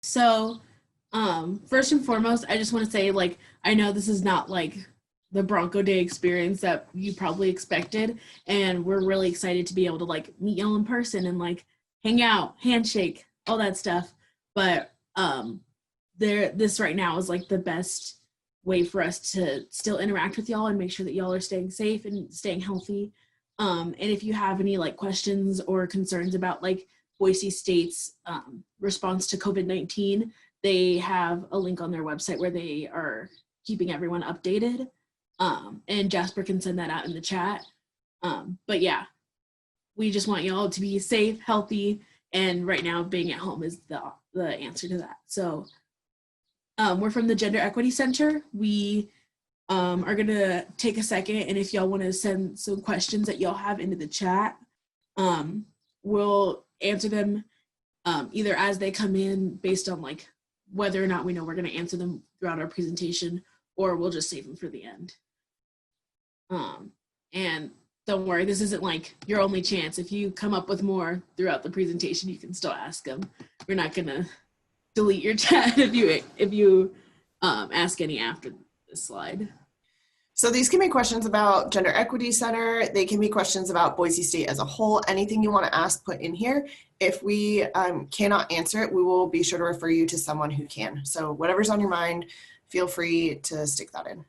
So, first and foremost, I just want to say, like, I know this is not like the Bronco Day experience that you probably expected, and we're really excited to be able to like meet y'all in person and like hang out, handshake, all that stuff. But this right now is like the best way for us to still interact with y'all and make sure that y'all are staying safe and staying healthy. And if you have any like questions or concerns about like Boise State's response to COVID-19, they have a link on their website where they are keeping everyone updated. And Jasper can send that out in the chat. But yeah, we just want y'all to be safe, healthy, and right now being at home is the answer to that. So we're from the Gender Equity Center. We are gonna take a second, and if y'all want to send some questions that y'all have into the chat, we'll answer them either as they come in based on like whether or not we know we're going to answer them throughout our presentation, or we'll just save them for the end. And don't worry, this isn't like your only chance. If you come up with more throughout the presentation, you can still ask them. We're not going to delete your chat if you ask any after this slide. So these can be questions about Gender Equity Center. They can be questions about Boise State as a whole. Anything you want to ask, put in here. If we cannot answer it, we will be sure to refer you to someone who can. So whatever's on your mind, feel free to stick that in.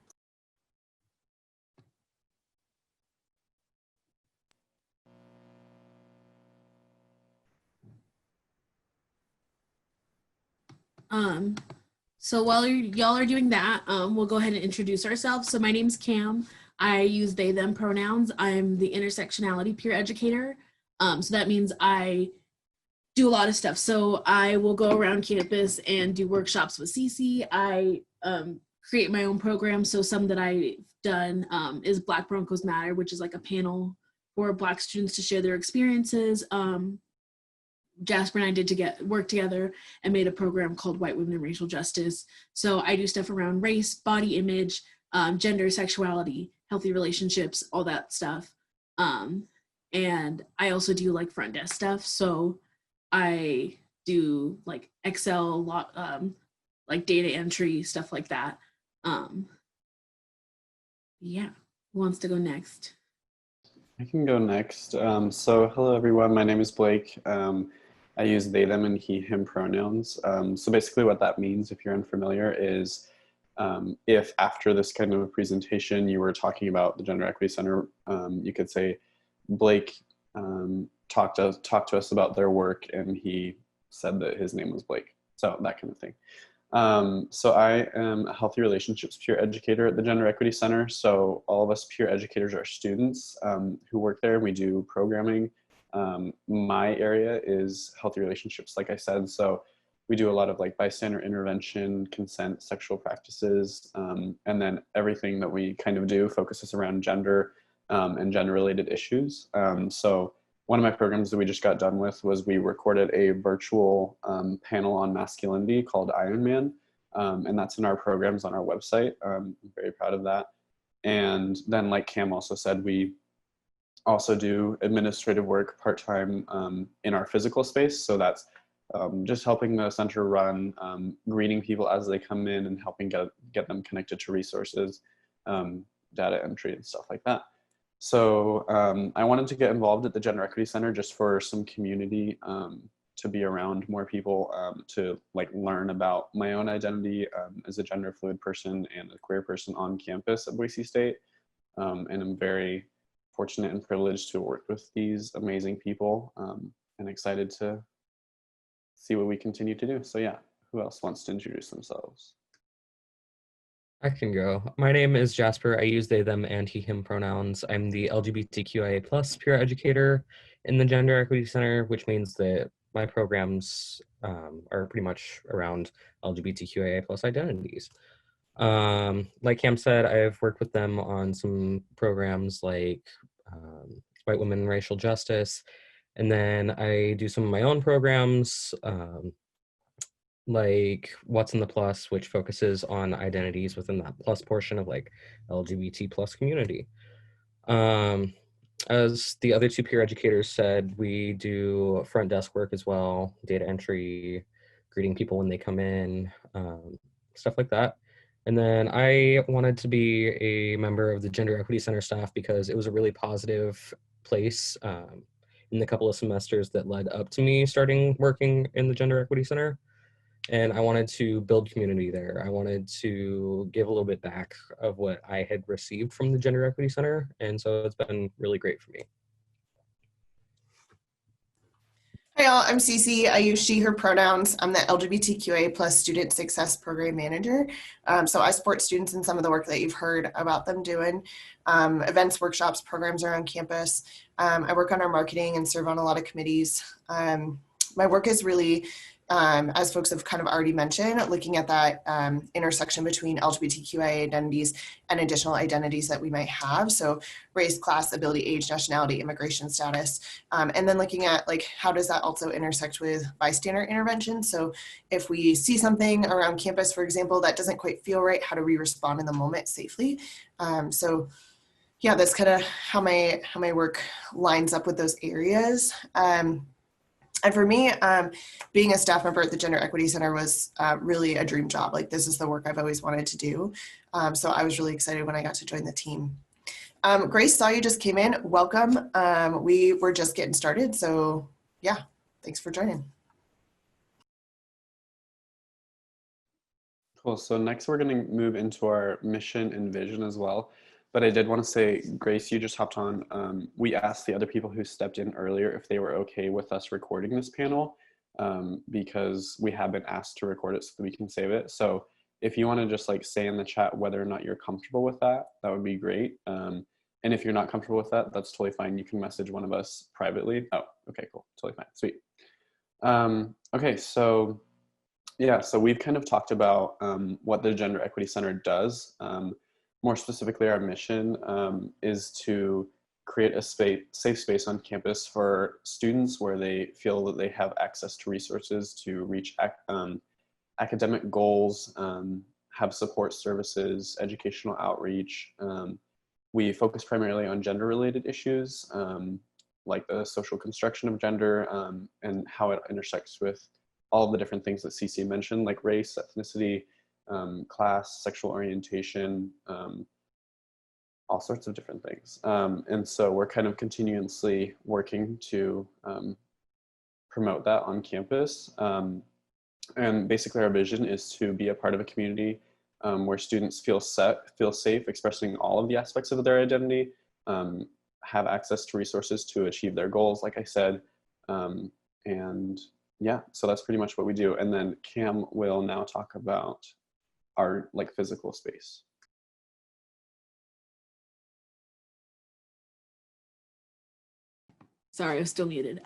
So while y'all are doing that, we'll go ahead and introduce ourselves. So my name's Cam. I use they, them pronouns. I'm the intersectionality peer educator. So that means I do a lot of stuff. So I will go around campus and do workshops with Cece. I create my own program. So some that I've done is Black Broncos Matter, which is like a panel for Black students to share their experiences. Jasper and I did work together and made a program called White Women and Racial Justice. So I do stuff around race, body image, gender, sexuality, healthy relationships, all that stuff. And I also do like front desk stuff. So I do like Excel, like data entry, stuff like that. Yeah, who wants to go next? I can go next. So hello everyone, my name is Blake. I use they, them, and he, him pronouns. So basically what that means, if you're unfamiliar, is if after this kind of a presentation you were talking about the Gender Equity Center, you could say, Blake talked to us about their work and he said that his name was Blake. So that kind of thing. So I am a healthy relationships peer educator at the Gender Equity Center. So all of us peer educators are students who work there. We do programming. My area is healthy relationships, like I said. So we do a lot of like bystander intervention, consent, sexual practices, and then everything that we kind of do focuses around gender and gender related issues. So one of my programs that we just got done with was we recorded a virtual panel on masculinity called Iron Man. And that's in our programs on our website. I'm very proud of that. And then like Cam also said, we also do administrative work part-time in our physical space. So that's just helping the center run, greeting people as they come in and helping get them connected to resources, data entry and stuff like that. So I wanted to get involved at the Gender Equity Center just for some community, to be around more people, to like learn about my own identity as a gender fluid person and a queer person on campus at Boise State. And I'm very fortunate and privileged to work with these amazing people, and excited to see what we continue to do. So yeah, who else wants to introduce themselves? I can go. My name is Jasper. I use they, them, and he, him pronouns. I'm the LGBTQIA plus peer educator in the Gender Equity Center, which means that my programs are pretty much around LGBTQIA plus identities. Like Cam said, I've worked with them on some programs like White Women and Racial Justice, and then I do some of my own programs, like What's in the Plus, which focuses on identities within that plus portion of like LGBT plus community. As the other two peer educators said, we do front desk work as well, data entry, greeting people when they come in, stuff like that. And then I wanted to be a member of the Gender Equity Center staff because it was a really positive place in the couple of semesters that led up to me starting working in the Gender Equity Center. And I wanted to build community there. I wanted to give a little bit back of what I had received from the Gender Equity Center. And so it's been really great for me. Hi all, I'm Cece. I use she, her pronouns. I'm the LGBTQA plus student success program manager. So I support students in some of the work that you've heard about them doing, events, workshops, programs around campus. I work on our marketing and serve on a lot of committees. My work is really, as folks have kind of already mentioned, looking at that intersection between LGBTQIA identities and additional identities that we might have. So race, class, ability, age, nationality, immigration status, and then looking at like how does that also intersect with bystander intervention. So if we see something around campus, for example, that doesn't quite feel right, how do we respond in the moment safely? So yeah, that's kind of how my work lines up with those areas. And for me, being a staff member at the Gender Equity Center was really a dream job. Like this is the work I've always wanted to do. So I was really excited when I got to join the team. Grace, saw you just came in. Welcome. We were just getting started. So yeah, thanks for joining. Cool. So next we're going to move into our mission and vision as well. But I did want to say, Grace, you just hopped on. We asked the other people who stepped in earlier if they were okay with us recording this panel because we have been asked to record it so that we can save it. So if you want to just like say in the chat whether or not you're comfortable with that, that would be great. And if you're not comfortable with that, that's totally fine. You can message one of us privately. Oh, okay, cool. Totally fine. Sweet. Okay, so yeah, so we've kind of talked about what the Gender Equity Center does. More specifically, our mission is to create a safe space on campus for students where they feel that they have access to resources to reach academic goals, have support services, educational outreach. We focus primarily on gender-related issues, like the social construction of gender and how it intersects with all of the different things that Cece mentioned, like race, ethnicity, class, sexual orientation, all sorts of different things. And so we're kind of continuously working to promote that on campus. And basically our vision is to be a part of a community where students feel safe, expressing all of the aspects of their identity, have access to resources to achieve their goals, like I said. And yeah, so that's pretty much what we do. And then Cam will now talk about our like physical space. Sorry, I was still muted.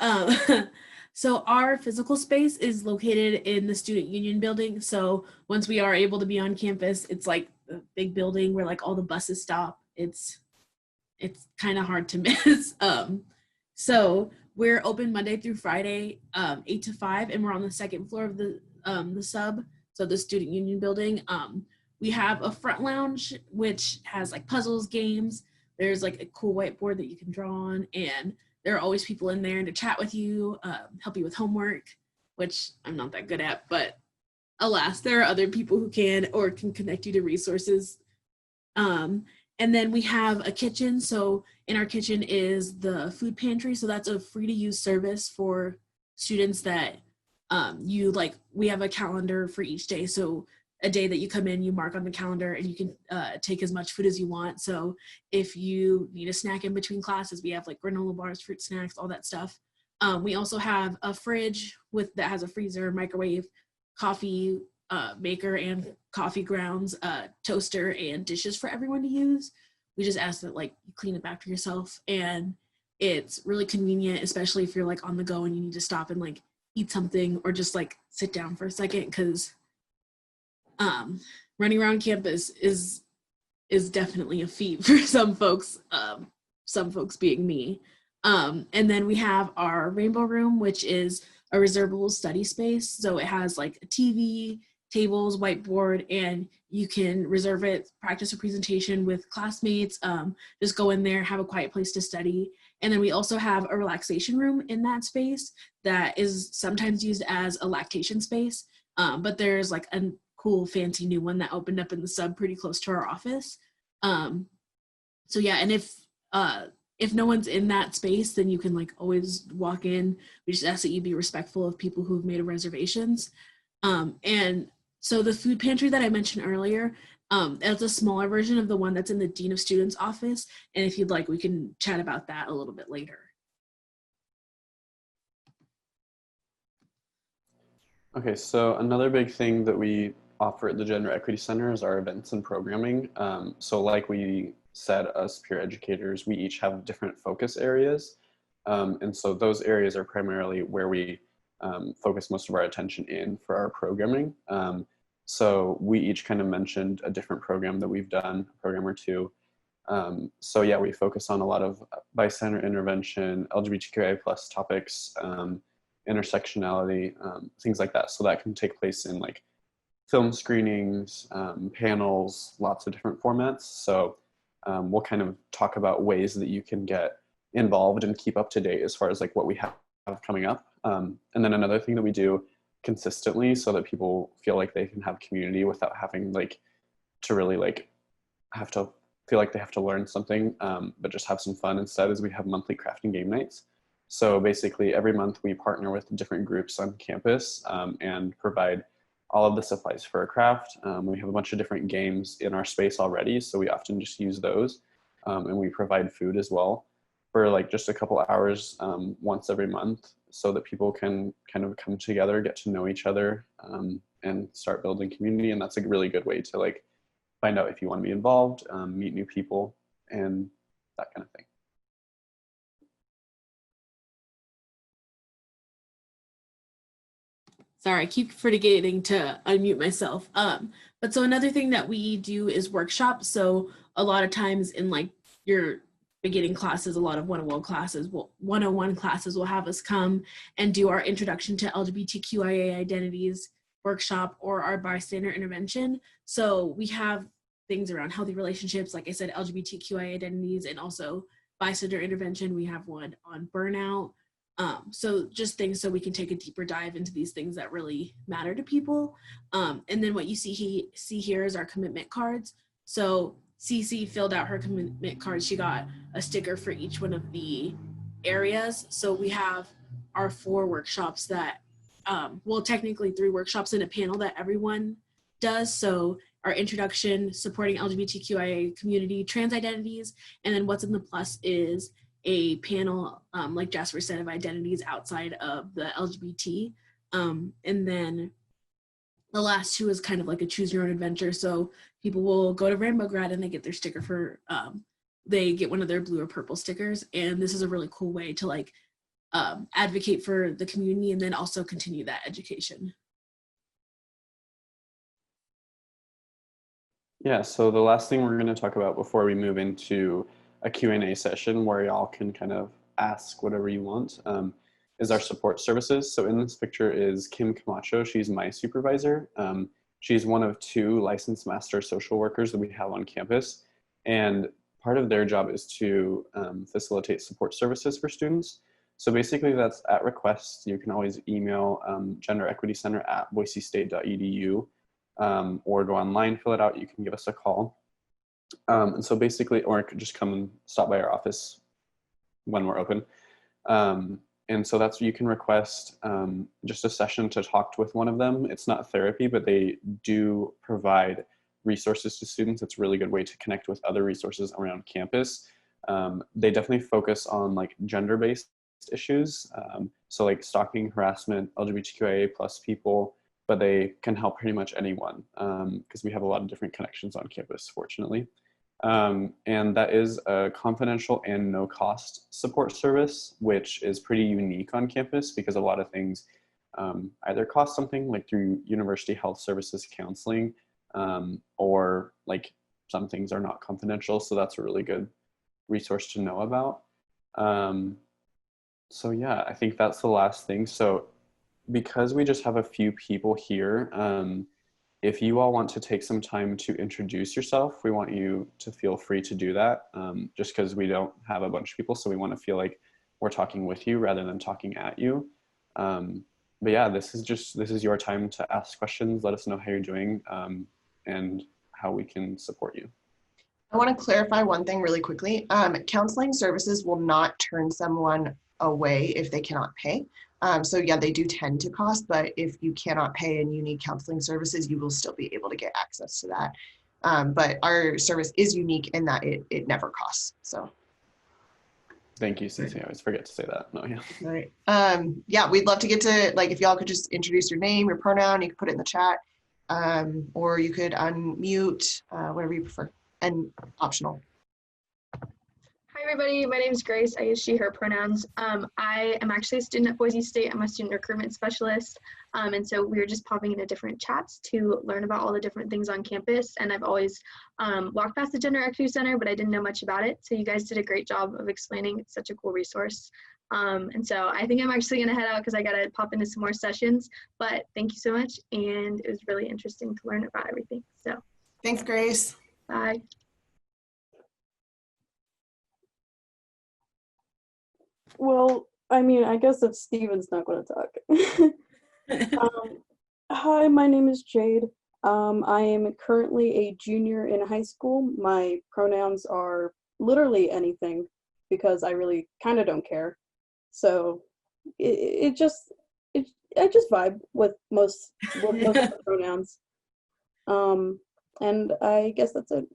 So our physical space is located in the Student Union building. So once we are able to be on campus, it's like a big building where like all the buses stop. It's kind of hard to miss. So we're open Monday through Friday, 8 to 5, and we're on the second floor of the sub, so the Student Union building. We have a front lounge, which has like puzzles, games. There's like a cool whiteboard that you can draw on, and there are always people in there to chat with you, help you with homework, which I'm not that good at, but alas, there are other people who can or can connect you to resources. And then we have a kitchen. So in our kitchen is the food pantry. So that's a free to use service for students that we have a calendar for each day. So a day that you come in, you mark on the calendar and you can take as much food as you want. So if you need a snack in between classes, we have like granola bars, fruit snacks, all that stuff. We also have a fridge that has a freezer, microwave, coffee maker and coffee grounds, toaster, and dishes for everyone to use. We just ask that like you clean up after yourself, and it's really convenient, especially if you're like on the go and you need to stop and like eat something or just like sit down for a second, because running around campus is definitely a feat for some folks being me. And then we have our rainbow room, which is a reservable study space. So it has like a TV, tables, whiteboard, and you can reserve it, practice a presentation with classmates, just go in there, have a quiet place to study. And then we also have a relaxation room in that space that is sometimes used as a lactation space. But there's like a cool fancy new one that opened up in the sub pretty close to our office. So yeah, and if no one's in that space, then you can like always walk in. We just ask that you be respectful of people who've made reservations. And so the food pantry that I mentioned earlier, that's a smaller version of the one that's in the Dean of Students office. And if you'd like, we can chat about that a little bit later. Okay, so another big thing that we offer at the Gender Equity Center is our events and programming. So like we said, us peer educators, we each have different focus areas. And so those areas are primarily where we focus most of our attention in for our programming. So we each kind of mentioned a different program that we've done, a program or two. So yeah, we focus on a lot of bystander intervention, LGBTQIA+ topics, intersectionality, things like that. So that can take place in like film screenings, panels, lots of different formats. So we'll kind of talk about ways that you can get involved and keep up to date as far as like what we have coming up. And then another thing that we do consistently so that people feel like they can have community without having like to really like have to feel like they have to learn something, but just have some fun instead, is we have monthly crafting game nights. So basically every month we partner with different groups on campus and provide all of the supplies for a craft. We have a bunch of different games in our space already, so we often just use those. And we provide food as well for like just a couple hours once every month so that people can kind of come together, get to know each other, and start building community. And that's a really good way to like find out if you want to be involved, meet new people, and that kind of thing. Sorry, I keep forgetting to unmute myself. But so another thing that we do is workshops. So a lot of times in like your beginning classes, a lot of 101 classes will have us come and do our introduction to LGBTQIA identities workshop or our bystander intervention. So we have things around healthy relationships, like I said, LGBTQIA identities, and also bystander intervention. We have one on burnout. So just things so we can take a deeper dive into these things that really matter to people. And then what you see here is our commitment cards. So Cece filled out her commitment card. She got a sticker for each one of the areas. So we have our 4 workshops that, well, technically 3 workshops in a panel that everyone does. So our introduction, supporting LGBTQIA community, trans identities, and then what's in the plus is a panel, like Jasper said, of identities outside of the LGBT. And then the last 2 is kind of like a choose your own adventure. So people will go to Rainbow Grad and they get their sticker for, they get one of their blue or purple stickers. And this is a really cool way to like advocate for the community and then also continue that education. Yeah, so the last thing we're going to talk about before we move into a Q&A session where y'all can kind of ask whatever you want is our support services. So in this picture is Kim Camacho. She's my supervisor. She's one of 2 licensed master social workers that we have on campus. And part of their job is to facilitate support services for students. So basically that's at request. You can always email genderequitycenter@boisestate.edu or go online, fill it out. You can give us a call. And so basically, or just come and stop by our office when we're open. And so that's, you can request just a session to talk with one of them. It's not therapy, but they do provide resources to students. It's a really good way to connect with other resources around campus. They definitely focus on like gender-based issues. So like stalking, harassment, LGBTQIA+ people, but they can help pretty much anyone because we have a lot of different connections on campus, fortunately. And that is a confidential and no cost support service, which is pretty unique on campus because a lot of things either cost something, like through University Health Services counseling, or like some things are not confidential. So that's a really good resource to know about. So yeah, I think that's the last thing. So because we just have a few people here, if you all want to take some time to introduce yourself, we want you to feel free to do that, just because we don't have a bunch of people, so we want to feel like we're talking with you rather than talking at you. But yeah, this is your time to ask questions. Let us know how you're doing, and how we can support you. I want to clarify one thing really quickly. Counseling services will not turn someone away if they cannot pay. So yeah, they do tend to cost, but if you cannot pay and you need counseling services, you will still be able to get access to that. But our service is unique in that it never costs. So. Thank you, Cece. I always forget to say that. No, yeah. All right. Yeah, we'd love to get to, like, if y'all could just introduce your name, your pronoun, you could put it in the chat, or you could unmute, whatever you prefer, and optional. Hi everybody, my name is Grace. I use she, her pronouns. I am actually a student at Boise State. I'm a student recruitment specialist. And so we were just popping into different chats to learn about all the different things on campus. And I've always walked past the Gender Equity Center, but I didn't know much about it. So you guys did a great job of explaining. It's such a cool resource. And so I think I'm actually gonna head out because I gotta pop into some more sessions, but thank you so much. And it was really interesting to learn about everything. So Thanks, Grace. bye. Well, I mean, I guess if Steven's not going to talk. Hi, my name is Jade. I am currently a junior in high school. My pronouns are literally anything because I really kind of don't care. So I just vibe with most of the pronouns. And I guess that's it.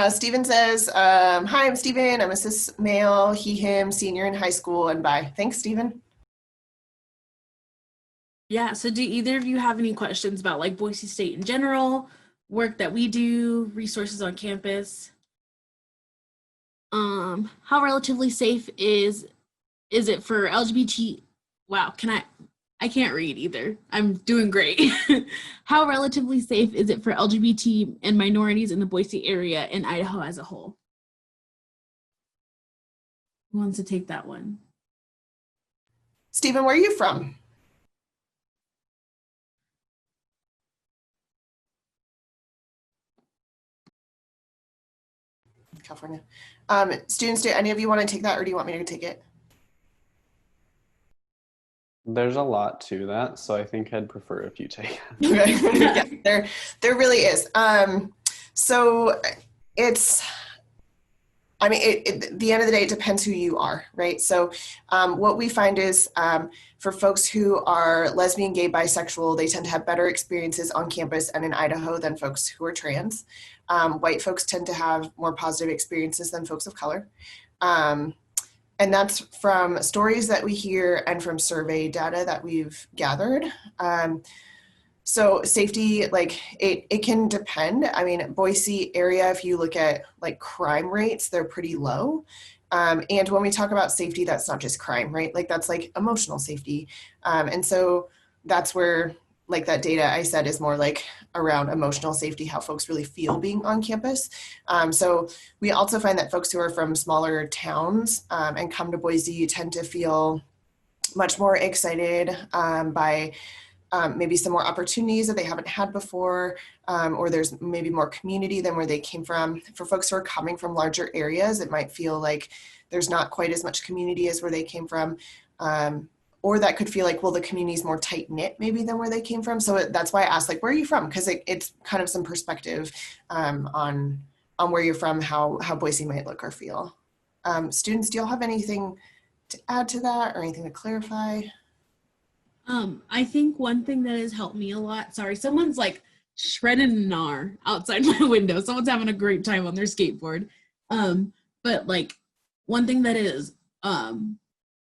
Steven says, hi, I'm Steven. I'm a cis male, he, him, senior in high school, and bye. Thanks, Steven. Yeah, so do either of you have any questions about like Boise State in general, work that we do, resources on campus? How relatively safe is it for LGBT? Wow, I can't read either. I'm doing great. How relatively safe is it for LGBT and minorities in the Boise area and Idaho as a whole? Who wants to take that one? Steven, where are you from? California. Students, do any of you want to take that, or do you want me to take it? There's a lot to that, so I think I'd prefer if you take it. Okay. Yeah, there really is. So it's, I mean, at the end of the day, it depends who you are, right? So what we find is for folks who are lesbian, gay, bisexual, they tend to have better experiences on campus and in Idaho than folks who are trans. White folks tend to have more positive experiences than folks of color. And that's from stories that we hear and from survey data that we've gathered. So safety, like it can depend. I mean, Boise area, if you look at like crime rates, they're pretty low. And when we talk about safety, that's not just crime, right? Like that's like emotional safety. And so that's where like that data I said is more like around emotional safety, how folks really feel being on campus. So we also find that folks who are from smaller towns and come to Boise tend to feel much more excited by maybe some more opportunities that they haven't had before, or there's maybe more community than where they came from. For folks who are coming from larger areas, it might feel like there's not quite as much community as where they came from. Or that could feel like, well, the community is more tight knit maybe than where they came from. So that's why I asked, like, where are you from? Because it's kind of some perspective on where you're from, how Boise might look or feel. Students, do y'all have anything to add to that or anything to clarify? I think one thing that has helped me a lot, sorry, someone's like shredding an gnar outside my window. Someone's having a great time on their skateboard. But like one thing that is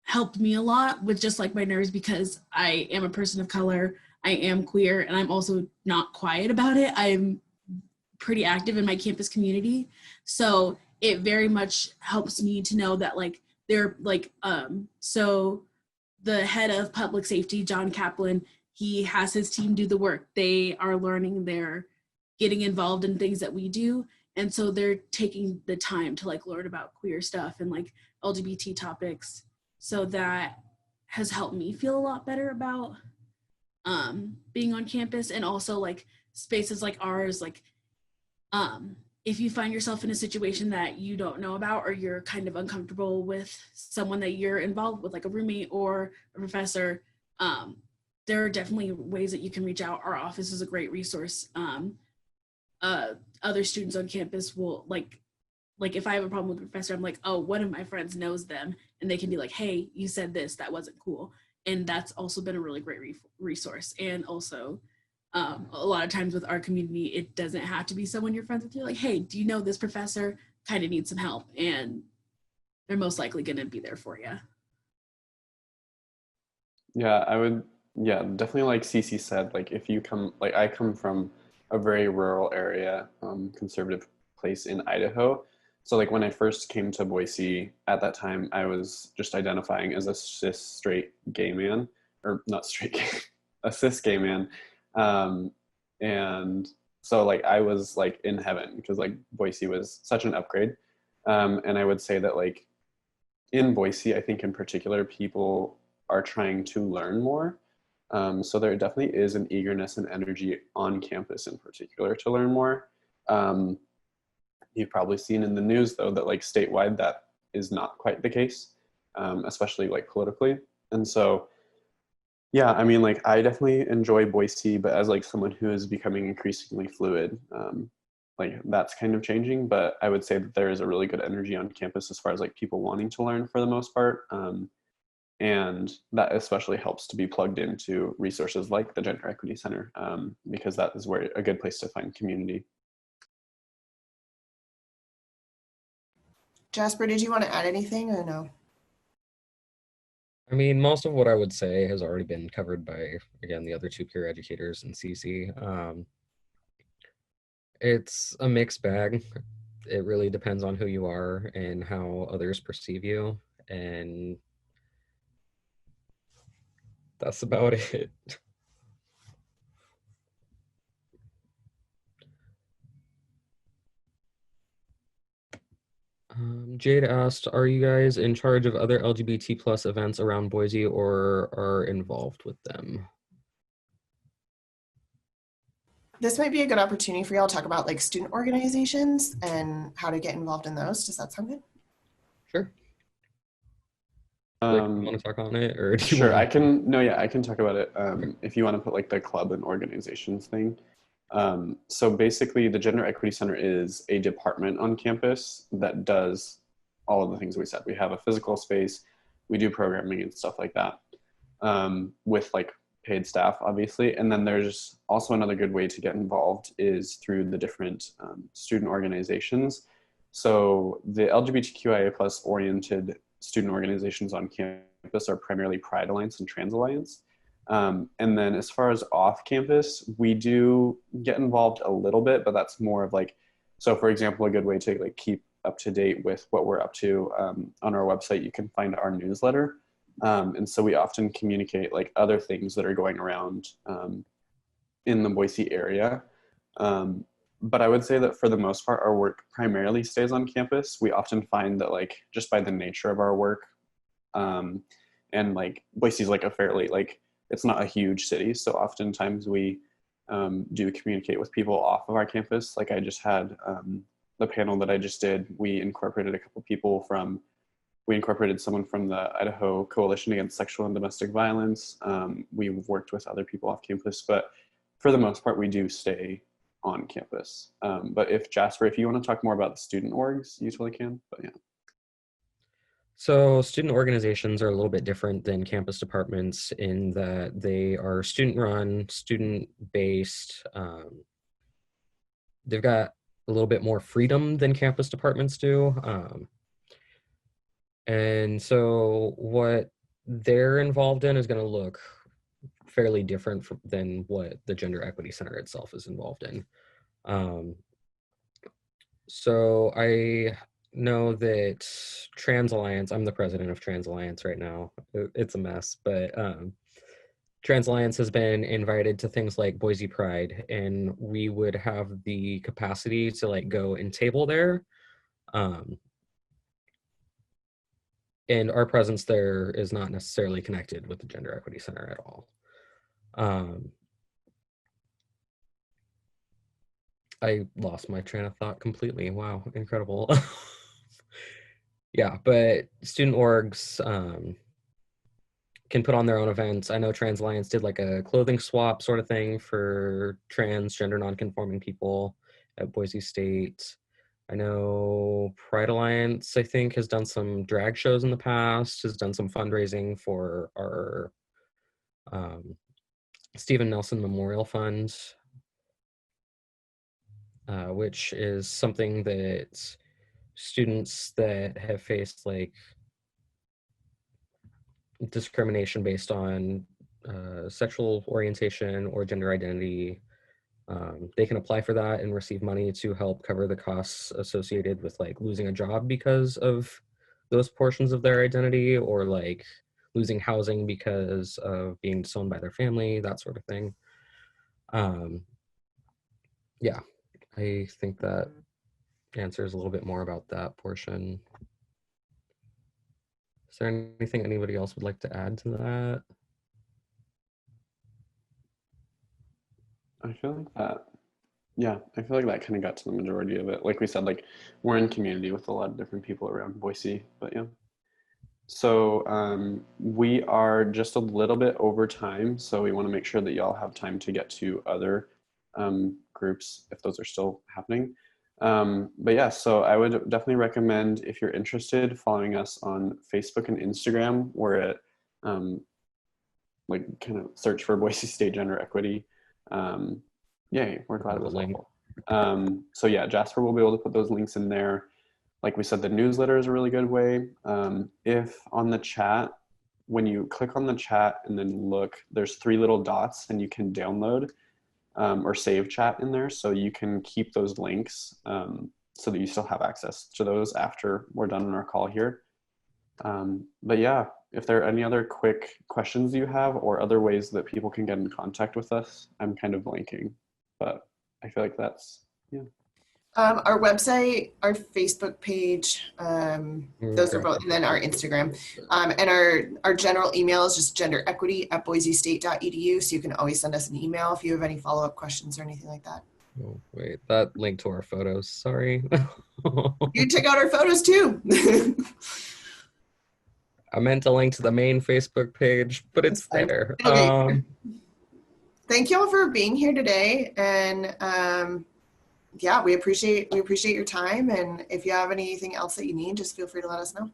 helped me a lot with just like my nerves, because I am a person of color, I am queer, and I'm also not quiet about it. I'm pretty active in my campus community. So it very much helps me to know that like they're like, so the head of public safety, John Kaplan, he has his team do the work. They are learning, they're getting involved in things that we do. and so they're taking the time to like learn about queer stuff and like LGBT topics. So that has helped me feel a lot better about being on campus. And also like spaces like ours, like if you find yourself in a situation that you don't know about, or you're kind of uncomfortable with someone that you're involved with, like a roommate or a professor, there are definitely ways that you can reach out. Our office is a great resource. Other students on campus will like if I have a problem with a professor, I'm like, oh, one of my friends knows them, and they can be like, hey, you said this, that wasn't cool. And that's also been a really great resource. And also, a lot of times with our community, it doesn't have to be someone you're friends with. You're like, hey, do you know this professor kind of needs some help? And they're most likely going to be there for you. Yeah, I would, yeah, definitely like Cece said, like if you come, like I come from a very rural area, conservative place in Idaho. So like when I first came to Boise at that time, I was just identifying as a cis straight gay man, or not straight gay, a cis gay man. Um, and so like I was like in heaven because like Boise was such an upgrade. And I would say that like in Boise, I think in particular, people are trying to learn more. So there definitely is an eagerness and energy on campus in particular to learn more. You've probably seen in the news though that like statewide that is not quite the case, especially like politically. And so, yeah, I mean, like I definitely enjoy Boise, but as like someone who is becoming increasingly fluid, like that's kind of changing. But I would say that there is a really good energy on campus as far as like people wanting to learn for the most part. And that especially helps to be plugged into resources like the Gender Equity Center, because that is where a good place to find community. Jasper, did you want to add anything or no? I mean, most of what I would say has already been covered by, again, the other two peer educators and Cece. It's a mixed bag. It really depends on who you are and how others perceive you. And that's about it. Jade asked, are you guys in charge of other LGBT plus events around Boise or are involved with them? This might be a good opportunity for y'all to talk about like student organizations and how to get involved in those. Does that sound good? Sure. Like, you want to talk on it, or do you Sure, want I can, no, yeah, I can talk about it. If you want to put like the club and organizations thing. So basically the Gender Equity Center is a department on campus that does all of the things we said. We have a physical space, we do programming and stuff like that, with like paid staff, obviously. And then there's also another good way to get involved is through the different student organizations. So the LGBTQIA plus oriented student organizations on campus are primarily Pride Alliance and Trans Alliance. And then as far as off campus, we do get involved a little bit, but that's more of like, so for example, a good way to like keep up to date with what we're up to, on our website, you can find our newsletter. And so we often communicate like other things that are going around in the Boise area. But I would say that for the most part, our work primarily stays on campus. We often find that like just by the nature of our work, and like Boise's like a fairly like, it's not a huge city. So oftentimes we do communicate with people off of our campus. Like I just had the panel that I just did, we incorporated a couple people from, we incorporated someone from the Idaho Coalition Against Sexual and Domestic Violence. We've worked with other people off campus, but for the most part, we do stay on campus. But if Jasper, if you want to talk more about the student orgs, you totally can, but yeah. So student organizations are a little bit different than campus departments in that they are student-run, student-based. They've got a little bit more freedom than campus departments do. And so what they're involved in is going to look fairly different than what the Gender Equity Center itself is involved in. So I know that Trans Alliance, I'm the president of Trans Alliance right now. It's a mess, but Trans Alliance has been invited to things like Boise Pride, and we would have the capacity to like go and table there. And our presence there is not necessarily connected with the Gender Equity Center at all. I lost my train of thought completely. Wow, incredible. Yeah, but student orgs can put on their own events. I know Trans Alliance did like a clothing swap sort of thing for transgender nonconforming people at Boise State. I know Pride Alliance, I think, has done some drag shows in the past, has done some fundraising for our Stephen Nelson Memorial Fund, which is something that students that have faced like discrimination based on sexual orientation or gender identity, they can apply for that and receive money to help cover the costs associated with like losing a job because of those portions of their identity, or like losing housing because of being disowned by their family, that sort of thing. Yeah, I think that answers a little bit more about that portion. Is there anything anybody else would like to add to that? I feel like that, yeah, I feel like that kind of got to the majority of it. Like we said, like we're in community with a lot of different people around Boise, but yeah. So we are just a little bit over time, so we want to make sure that y'all have time to get to other groups if those are still happening. But yeah, so I would definitely recommend, if you're interested, following us on Facebook and Instagram. We're at like kind of search for Boise State Gender Equity. Yay, we're glad it was helpful. So yeah, Jasper will be able to put those links in there. Like we said, the newsletter is a really good way. If on the chat, when you click on the chat and then look, there's 3 little dots and you can download or save chat in there. So you can keep those links so that you still have access to those after we're done on our call here. But yeah, if there are any other quick questions you have or other ways that people can get in contact with us, I'm kind of blanking, but I feel like that's, yeah. Our website, our Facebook page, those are both, and then our Instagram. And our general email is just genderequity@boisestate.edu. So you can always send us an email if you have any follow-up questions or anything like that. Oh, wait, that link to our photos, sorry. You check out our photos too. I meant to link to the main Facebook page, but it's there. Thank you all for being here today. And yeah, we appreciate your time. And if you have anything else that you need, just feel free to let us know.